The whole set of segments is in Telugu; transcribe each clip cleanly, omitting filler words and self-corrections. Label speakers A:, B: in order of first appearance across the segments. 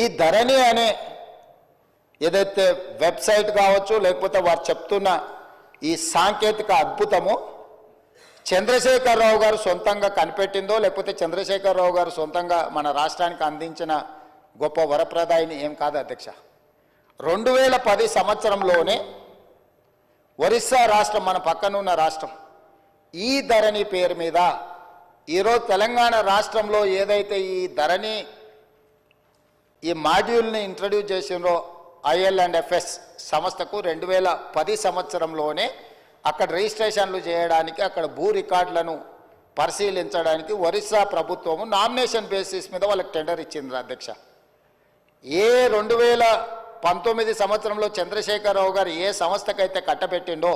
A: ఈ ధరణి అనే ఏదైతే వెబ్సైట్ కావచ్చు లేకపోతే వారు చెప్తున్న ఈ సాంకేతిక అద్భుతము చంద్రశేఖరరావు గారు సొంతంగా కనిపెట్టిందో లేకపోతే చంద్రశేఖరరావు గారు సొంతంగా మన రాష్ట్రానికి అందించిన గొప్ప వరప్రదాయిని ఏం కాదు అధ్యక్ష. 2010 సంవత్సరంలోనే ఒరిస్సా రాష్ట్రం, మన పక్కనున్న రాష్ట్రం, ఈ ధరణి పేరు మీద ఈరోజు తెలంగాణ రాష్ట్రంలో ఏదైతే ఈ ధరణి ఈ మాడ్యూల్ని ఇంట్రడ్యూస్ చేసినో IL&FS సంస్థకు 2010 సంవత్సరంలోనే అక్కడ రిజిస్ట్రేషన్లు చేయడానికి, అక్కడ భూ రికార్డులను పరిశీలించడానికి ఒరిస్సా ప్రభుత్వము నామినేషన్ బేసిస్ మీద వాళ్ళకి టెండర్ ఇచ్చింది అధ్యక్ష. ఏ 2019 సంవత్సరంలో చంద్రశేఖరరావు గారు ఏ సంస్థకైతే కట్టబెట్టిండో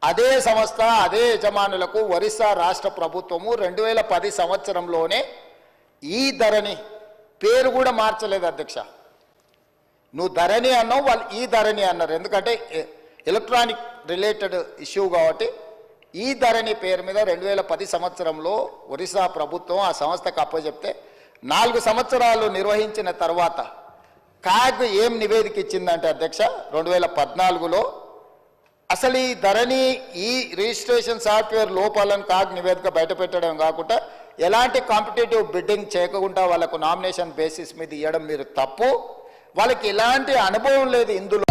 A: అదే సంస్థ అదే యజమానులకు ఒరిస్సా రాష్ట్ర ప్రభుత్వము 2010 సంవత్సరంలోనే ఈ ధరణి పేరు కూడా మార్చలేదు అధ్యక్ష. నువ్వు ధరణి అన్నావు, వాళ్ళు ఈ ధరణి అన్నారు. ఎందుకంటే ఎలక్ట్రానిక్ రిలేటెడ్ ఇష్యూ కాబట్టి ఈ ధరణి పేరు మీద 2010 సంవత్సరంలో ఒరిస్సా ప్రభుత్వం ఆ సంస్థకు అప్పచెప్తే 4 సంవత్సరాలు నిర్వహించిన తర్వాత కాగ్ ఏం నివేదిక ఇచ్చిందంటే అధ్యక్ష 2014లో అసలు ఈ ధరణి ఈ రిజిస్ట్రేషన్ సాఫ్ట్వేర్ లోపాలను కాగ్ నివేదిక బయటపెట్టడం కాకుండా ఎలాంటి కాంపిటేటివ్ బిడ్డింగ్ చేయకుండా వాళ్ళకు నామినేషన్ బేసిస్ మీద ఇవ్వడం మీరు తప్పు. వాళ్ళకి ఎలాంటి అనుభవం లేదు ఇందులో.